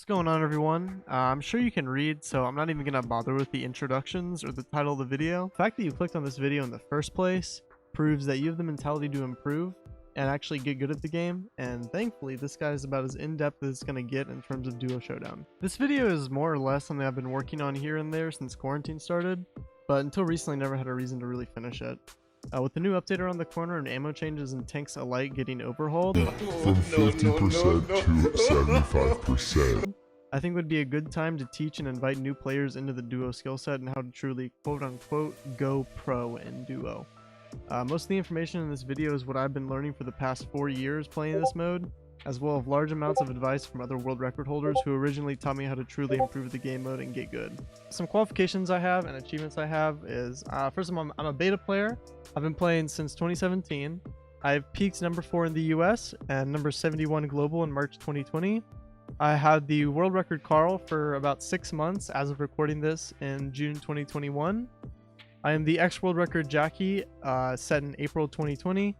What's going on, everyone? I'm sure you can read, so I'm not even going to bother with the introductions or the title of the video. The fact that you clicked on this video in the first place proves that you have the mentality to improve and actually get good at the game, and thankfully this guy is about as in-depth as it's going to get in terms of duo showdown. This video is more or less something I've been working on here and there since quarantine started, but until recently never had a reason to really finish it. With the new update around the corner and ammo changes and tanks alike getting overhauled, from 50% to 75%. I think would be a good time to teach and invite new players into the duo skill set and how to truly quote-unquote go pro in duo. Most of the information in this video is what I've been learning for the past 4 years playing this mode, as well as large amounts of advice from other world record holders who originally taught me how to truly improve the game mode and get good. Some qualifications I have and achievements I have is, first of all, I'm a beta player. I've been playing since 2017. I've peaked number 4 in the US and number 71 global in March 2020. I had the world record Carl for about 6 months as of recording this in June 2021. I am the X-World Record Jackie set in April 2020.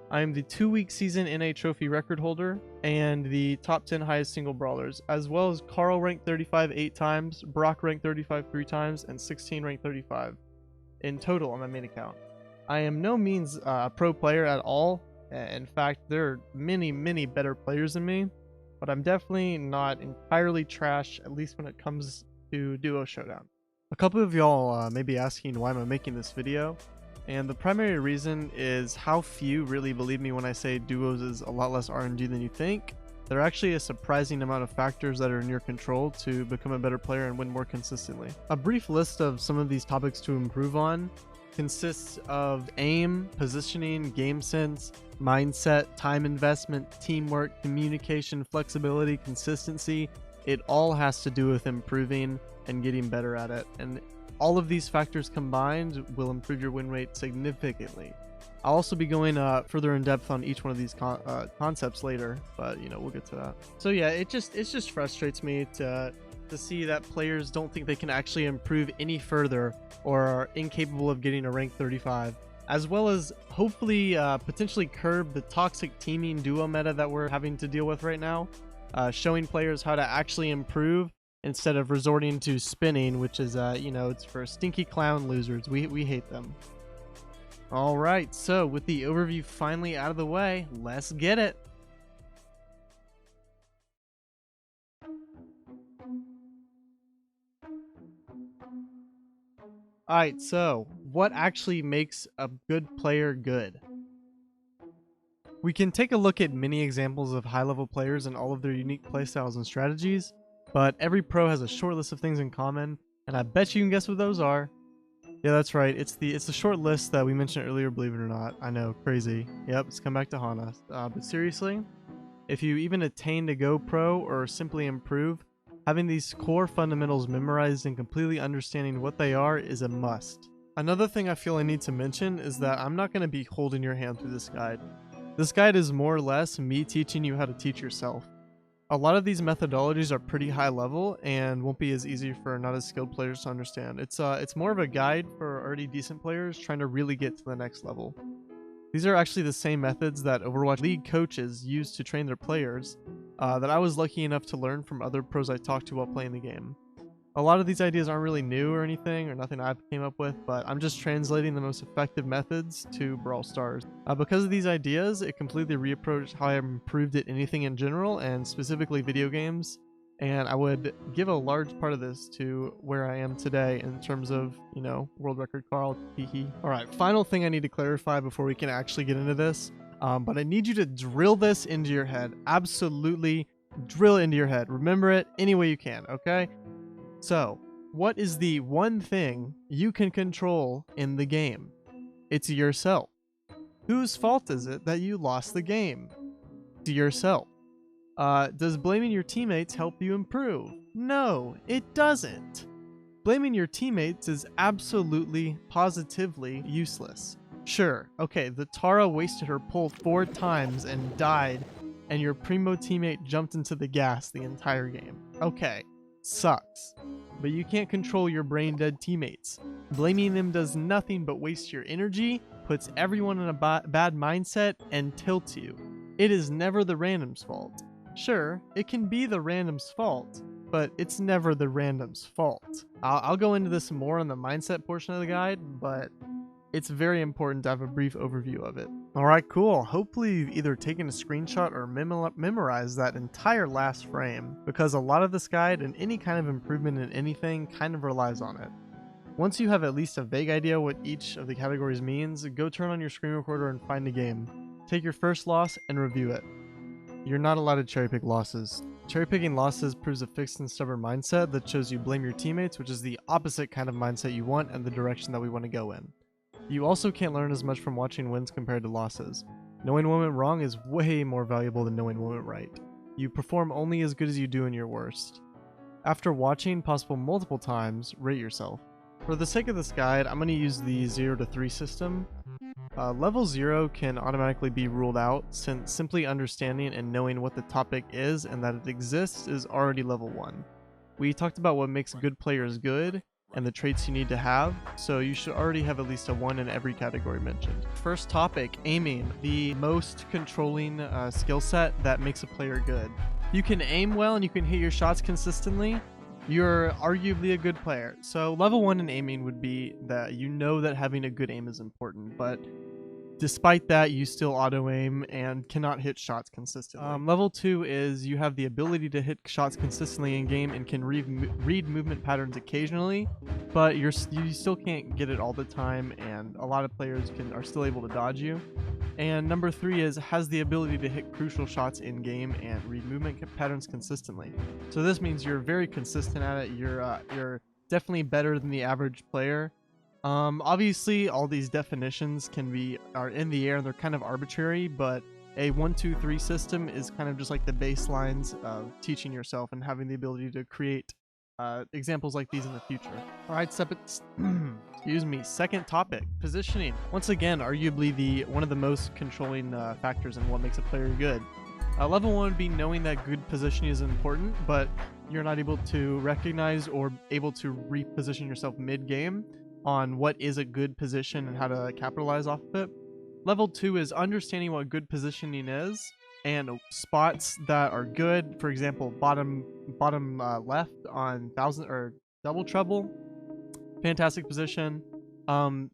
I am the 2-week season NA trophy record holder and the top 10 highest single brawlers, as well as Carl ranked 35 8 times, Brock ranked 35 3 times, and 16 ranked 35 in total on my main account. I am no means a pro player at all. In fact, there are many better players than me, but I'm definitely not entirely trash, at least when it comes to duo showdown. A couple of y'all may be asking why am I making this video, and the primary reason is how few really believe me when I say duos is a lot less RNG than you think. There are actually a surprising amount of factors that are in your control to become a better player and win more consistently. A brief list of some of these topics to improve on consists of aim, positioning, game sense, mindset, time investment, teamwork, communication, flexibility, consistency. It all has to do with improving and getting better at it, and all of these factors combined will improve your win rate significantly. I'll also be going further in depth on each one of these concepts later, but you know, we'll get to that. So yeah, it just frustrates me to see that players don't think they can actually improve any further or are incapable of getting a rank 35, as well as hopefully potentially curb the toxic teaming duo meta that we're having to deal with right now, showing players how to actually improve instead of resorting to spinning, which is you know, it's for stinky clown losers. We hate them. All right, so with the overview finally out of the way, let's get it. Alright, so what actually makes a good player good? We can take a look at many examples of high-level players and all of their unique playstyles and strategies, but every pro has a short list of things in common, and I bet you can guess what those are. Yeah, that's right, it's the short list that we mentioned earlier, believe it or not. I know, crazy. Yep, it's come back to haunt us. But seriously, if you even attain to go pro or simply improve, having these core fundamentals memorized and completely understanding what they are is a must. Another thing I feel I need to mention is that I'm not going to be holding your hand through this guide. This guide is more or less me teaching you how to teach yourself. A lot of these methodologies are pretty high level and won't be as easy for not as skilled players to understand. It's more of a guide for already decent players trying to really get to the next level. These are actually the same methods that Overwatch League coaches use to train their players, that I was lucky enough to learn from other pros I talked to while playing the game. A lot of these ideas aren't really new or anything, or nothing I came up with, but I'm just translating the most effective methods to Brawl Stars. Because of these ideas, it completely reapproached how I improved at anything in general, and specifically video games, and I would give a large part of this to where I am today in terms of, you know, world record Carl, hee. Alright, final thing I need to clarify before we can actually get into this, but I need you to drill this into your head. Absolutely drill it into your head. Remember it any way you can, okay? So, what is the one thing you can control in the game? It's yourself. Whose fault is it that you lost the game? To yourself. Does blaming your teammates help you improve? No, it doesn't. Blaming your teammates is absolutely, positively useless. Sure, okay, the Tara wasted her pull 4 times and died, and your primo teammate jumped into the gas the entire game. Okay, sucks. But you can't control your brain-dead teammates. Blaming them does nothing but waste your energy, puts everyone in a bad mindset, and tilts you. It is never the random's fault. Sure, it can be the random's fault, but it's never the random's fault. I'll go into this more on the mindset portion of the guide, but it's very important to have a brief overview of it. Alright, cool. Hopefully you've either taken a screenshot or memorized that entire last frame, because a lot of this guide and any kind of improvement in anything kind of relies on it. Once you have at least a vague idea what each of the categories means, go turn on your screen recorder and find a game. Take your first loss and review it. You're not allowed to cherry pick losses. Cherry picking losses proves a fixed and stubborn mindset that shows you blame your teammates, which is the opposite kind of mindset you want and the direction that we want to go in. You also can't learn as much from watching wins compared to losses. Knowing what went wrong is way more valuable than knowing what went right. You perform only as good as you do in your worst. After watching, possible multiple times, rate yourself. For the sake of this guide, I'm going to use the 0 to 3 system. Level 0 can automatically be ruled out, since simply understanding and knowing what the topic is and that it exists is already level 1. We talked about what makes good players good, and the traits you need to have, so you should already have at least a 1 in every category mentioned. First topic, aiming, the most controlling skill set that makes a player good. You can aim well and you can hit your shots consistently, you're arguably a good player. So level 1 in aiming would be that you know that having a good aim is important, but despite that, you still auto-aim and cannot hit shots consistently. Level 2 is you have the ability to hit shots consistently in-game and can read movement patterns occasionally, but you still can't get it all the time, and a lot of players are still able to dodge you. And number 3 is has the ability to hit crucial shots in-game and read movement patterns consistently. So this means you're very consistent at it, you're definitely better than the average player. Obviously all these definitions are in the air and they're kind of arbitrary, but a 1, 2, 3 system is kind of just like the baselines of teaching yourself and having the ability to create examples like these in the future. Alright, excuse me, second topic, positioning. Once again, arguably one of the most controlling factors in what makes a player good. Level 1 would be knowing that good positioning is important, but you're not able to recognize or able to reposition yourself mid-game on what is a good position and how to capitalize off of it. Level 2 is understanding what good positioning is and spots that are good. For example, bottom left on 1000 or double trouble, fantastic position.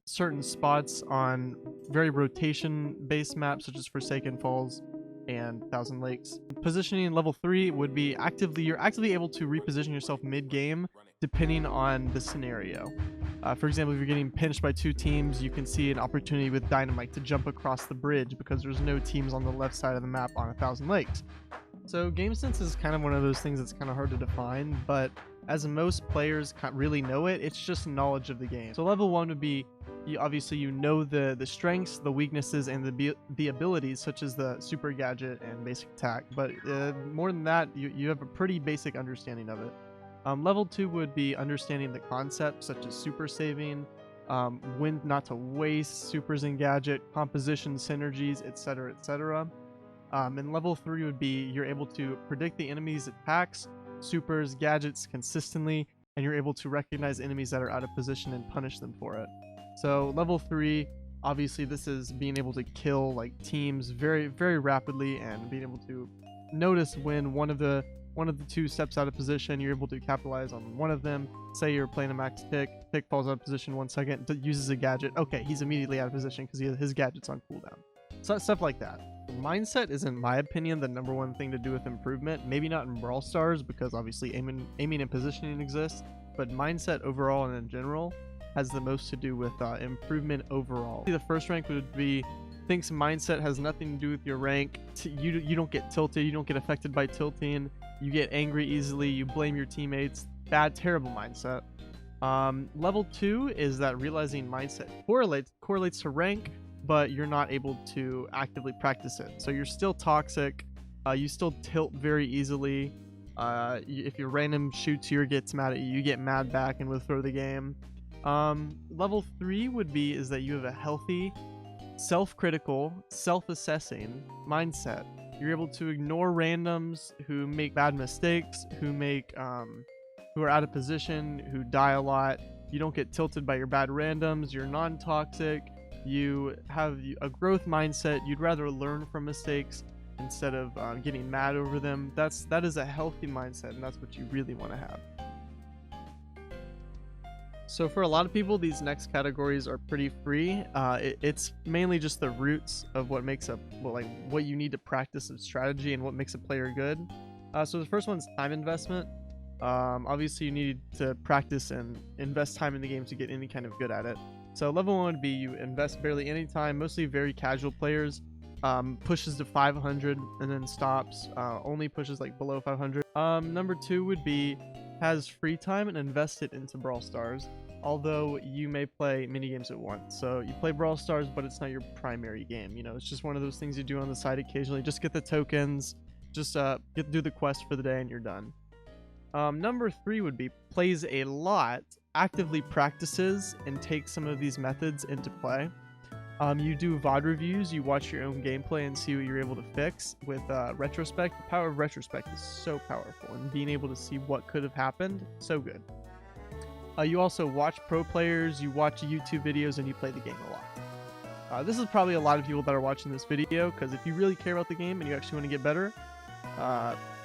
Certain spots on very rotation based maps such as Forsaken Falls and Thousand Lakes. Positioning in level 3 would be you're actively able to reposition yourself mid-game depending on the scenario. For example, if you're getting pinched by 2 teams, you can see an opportunity with Dynamite to jump across the bridge because there's no teams on the left side of the map on 1000 Lakes. So Gamesense is kind of one of those things that's kind of hard to define, but as most players really know it, it's just knowledge of the game. So level 1 would be, obviously you know the strengths, the weaknesses, and the abilities, such as the super gadget and basic attack, but more than that, you have a pretty basic understanding of it. Level 2 would be understanding the concepts such as super saving, when not to waste supers and gadget, composition, synergies, etc., etc. And level 3 would be you're able to predict the enemy's attacks, supers, gadgets consistently, and you're able to recognize enemies that are out of position and punish them for it. So level 3, obviously this is being able to kill like teams very, very rapidly and being able to notice when one of the 2 steps out of position, you're able to capitalize on one of them. Say you're playing a max pick falls out of position 1 second, uses a gadget. Okay, he's immediately out of position because his gadget's on cooldown. So stuff like that. Mindset is, in my opinion, the #1 thing to do with improvement. Maybe not in Brawl Stars because obviously aiming and positioning exists, but mindset overall and in general has the most to do with improvement overall. The first rank would be thinks mindset has nothing to do with your rank. You don't get tilted, you don't get affected by tilting, you get angry easily, you blame your teammates. Bad, terrible mindset. Level 2 is that realizing mindset correlates to rank, but you're not able to actively practice it. So you're still toxic, you still tilt very easily. If your random shoots you or gets mad at you, you get mad back and will throw the game. Level 3 is that you have a healthy, self-critical, self-assessing mindset. You're able to ignore randoms who make bad mistakes, who are out of position, who die a lot. You don't get tilted by your bad randoms. You're non-toxic. You have a growth mindset. You'd rather learn from mistakes instead of getting mad over them. That is a healthy mindset, and that's what you really want to have. So for a lot of people, these next categories are pretty free. It's mainly just the roots of what makes up, well, like what you need to practice of strategy and what makes a player good. So the first one's time investment. Obviously, you need to practice and invest time in the game to get any kind of good at it. So level 1 would be you invest barely any time, mostly very casual players. Pushes to 500 and then stops. Only pushes like below 500. Number 2 would be has free time and invest it into Brawl Stars. Although you may play mini games at once, so you play Brawl Stars, but it's not your primary game. You know, it's just one of those things you do on the side occasionally. Just get the tokens, just do the quest for the day, and you're done. Number 3 would be plays a lot, actively practices, and takes some of these methods into play. You do VOD reviews, you watch your own gameplay and see what you're able to fix with retrospect. The power of retrospect is so powerful, and being able to see what could have happened, so good. You also watch pro players, you watch YouTube videos, and you play the game a lot. This is probably a lot of people that are watching this video, because if you really care about the game and you actually want to get better,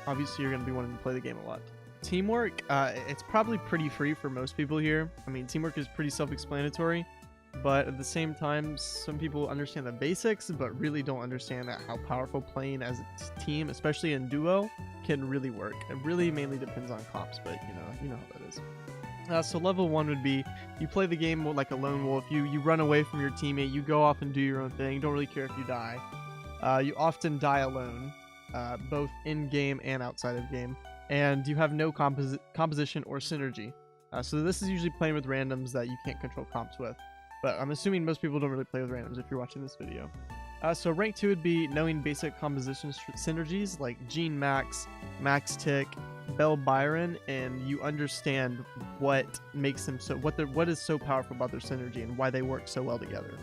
obviously you're going to be wanting to play the game a lot. Teamwork, it's probably pretty free for most people here. I mean, teamwork is pretty self-explanatory, but at the same time, some people understand the basics, but really don't understand how powerful playing as a team, especially in duo, can really work. It really mainly depends on comps, but you know how that is. So level 1 would be you play the game like a lone wolf. You run away from your teammate. You go off and do your own thing. Don't really care if you die. You often die alone, both in game and outside of game, and you have no composition or synergy. So this is usually playing with randoms that you can't control comps with. But I'm assuming most people don't really play with randoms if you're watching this video. So rank 2 would be knowing basic composition synergies like Gene Max, Max Tick, Bell Byron, and you understand what makes them so what is so powerful about their synergy and why they work so well together.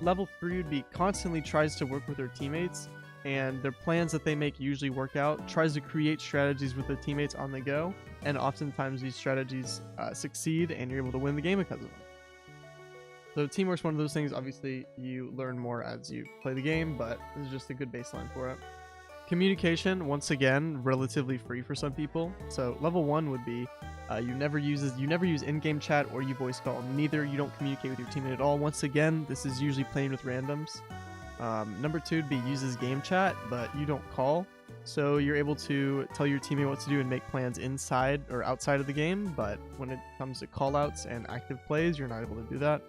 Level 3 would be constantly tries to work with their teammates, and their plans that they make usually work out. Tries to create strategies with their teammates on the go, and oftentimes these strategies succeed, and you're able to win the game because of them. So teamwork's one of those things. Obviously, you learn more as you play the game, but this is just a good baseline for it. Communication, once again, relatively free for some people. So level 1 would be you never use in-game chat or you voice call. Neither. You don't communicate with your teammate at all. Once again, this is usually playing with randoms. Number 2 would be uses game chat, but you don't call. So you're able to tell your teammate what to do and make plans inside or outside of the game, but when it comes to callouts and active plays, you're not able to do that.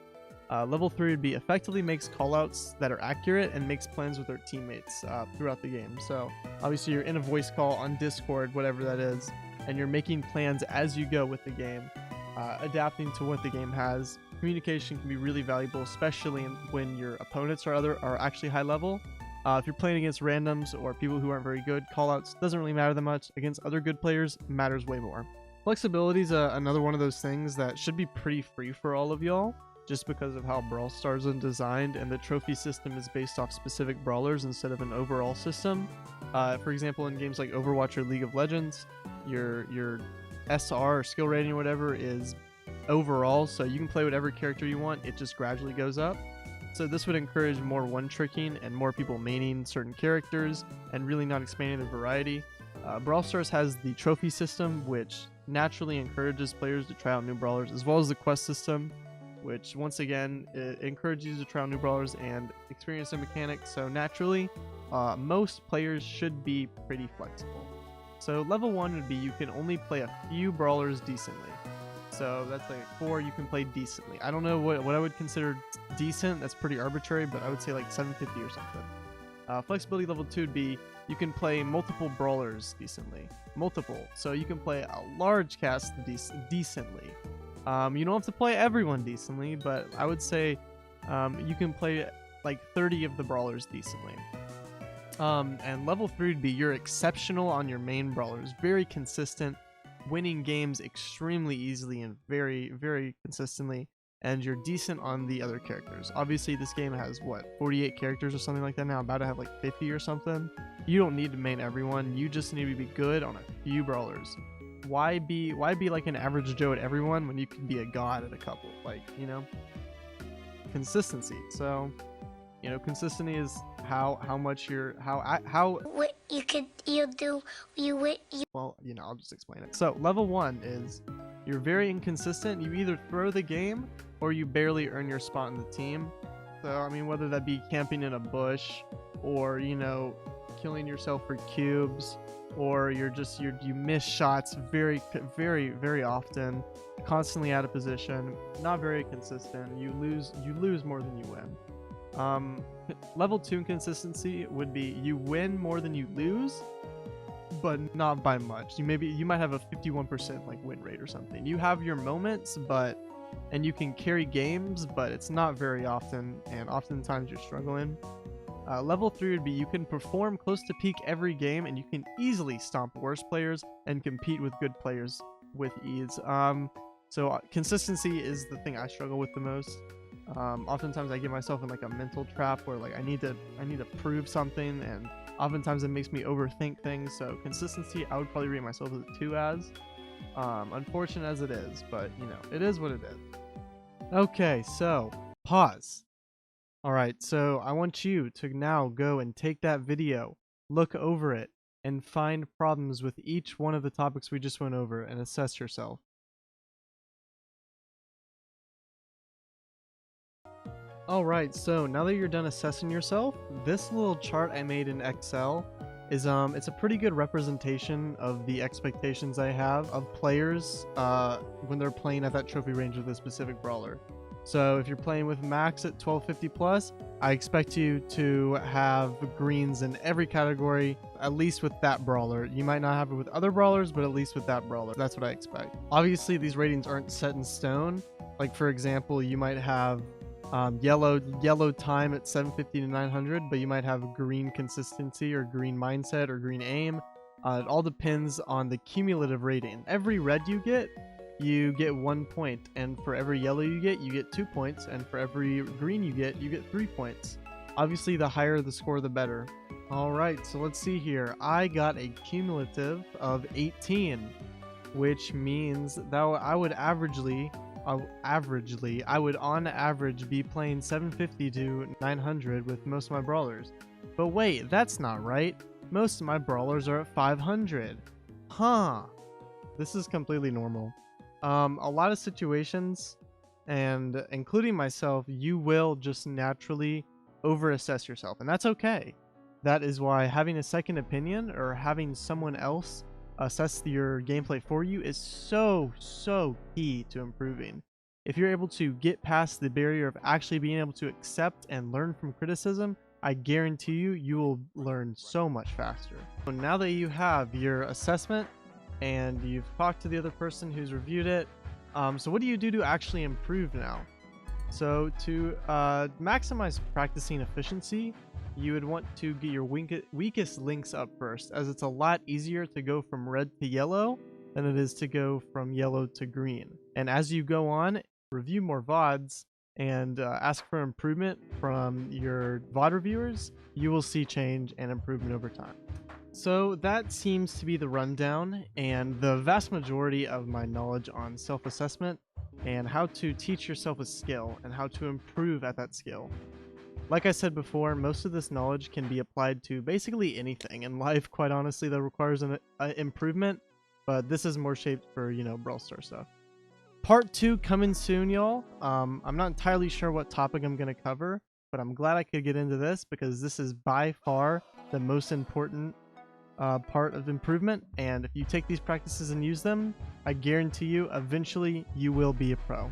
Level 3 would be effectively makes callouts that are accurate and makes plans with their teammates throughout the game. So obviously you're in a voice call on Discord, whatever that is, and you're making plans as you go with the game, adapting to what the game has. Communication can be really valuable, especially when your opponents are actually high level. If you're playing against randoms or people who aren't very good, callouts doesn't really matter that much. Against other good players, matters way more. Flexibility is another one of those things that should be pretty free for all of y'all, just because of how Brawl Stars is designed, and the trophy system is based off specific brawlers instead of an overall system. For example, in games like Overwatch or League of Legends, your SR or skill rating or whatever is overall, so you can play whatever character you want. It just gradually goes up. So this would encourage more one-tricking and more people maining certain characters and really not expanding the variety. Brawl Stars has the trophy system, which naturally encourages players to try out new brawlers, as well as the quest system, which once again it encourages you to try out new brawlers and experience their mechanics. So naturally, most players should be pretty flexible. So level 1 would be you can only play a few brawlers decently. So that's like 4 you can play decently. I don't know what I would consider decent. That's pretty arbitrary, but I would say like 750 or something. Flexibility level 2 would be you can play multiple brawlers decently. Multiple. So you can play a large cast decently. You don't have to play everyone decently, but I would say you can play like 30 of the brawlers decently. And level 3 would be you're exceptional on your main brawlers, very consistent, winning games extremely easily and very, very consistently, and you're decent on the other characters. Obviously, this game has, 48 characters or something like that now, about to have like 50 or something. You don't need to main everyone, you just need to be good on a few brawlers. Why be like an average Joe at everyone when you can be a god at a couple? Like, consistency. So You know, consistency is how much you're how What you do you well, you know, I'll just explain it. So level 1 is you're very inconsistent. You either throw the game or you barely earn your spot in the team. So I mean, whether that be camping in a bush or, you know, killing yourself for cubes, or you miss shots very often, constantly out of position, not very consistent. You lose more than you win. Level 2 inconsistency would be you win more than you lose, but not by much. You might have a 51% like win rate or something. You have your moments, and you can carry games, but it's not very often, and oftentimes you're struggling. Level 3 would be you can perform close to peak every game, and you can easily stomp worse players and compete with good players with ease. So consistency is the thing I struggle with the most. Oftentimes I get myself in like a mental trap where like I need to prove something, and oftentimes it makes me overthink things. So consistency, I would probably rate myself as a 2 as. Unfortunate as it is, but you know, it is what it is. Okay, so pause. Alright, so I want you to now go and take that video, look over it, and find problems with each one of the topics we just went over and assess yourself. Alright, so now that you're done assessing yourself, this little chart I made in Excel is it's a pretty good representation of the expectations I have of players when they're playing at that trophy range with a specific brawler. So if you're playing with max at 1250 plus, I expect you to have greens in every category, at least with that brawler. You might not have it with other brawlers, but at least with that brawler. That's what I expect. Obviously, these ratings aren't set in stone. Like for example, you might have yellow time at 750 to 900, but you might have green consistency or green mindset or green aim. It all depends on the cumulative rating. Every red you get 1 point, and for every yellow you get 2 points, and for every green you get 3 points. Obviously, the higher the score, the better. Alright, so let's see here. I got a cumulative of 18, which means that I would on average be playing 750 to 900 with most of my brawlers. But wait, that's not right. Most of my brawlers are at 500. Huh. This is completely normal. A lot of situations, and including myself, you will just naturally overassess yourself, and that's okay. That is why having a second opinion or having someone else assess your gameplay for you is so key to improving. If you're able to get past the barrier of actually being able to accept and learn from criticism, I guarantee you will learn so much faster. So now that you have your assessment and you've talked to the other person who's reviewed it, so what do you do to actually improve now? So to maximize practicing efficiency, you would want to get your weakest links up first, as it's a lot easier to go from red to yellow than it is to go from yellow to green. And as you go on, review more VODs and ask for improvement from your VOD reviewers, you will see change and improvement over time. So that seems to be the rundown and the vast majority of my knowledge on self-assessment and how to teach yourself a skill and how to improve at that skill. Like I said before, most of this knowledge can be applied to basically anything in life, quite honestly, that requires an improvement, but this is more shaped for, you know, Brawl Stars stuff. Part 2 coming soon, y'all. I'm not entirely sure what topic I'm going to cover, but I'm glad I could get into this because this is by far the most important part of improvement, and if you take these practices and use them, I guarantee you eventually you will be a pro.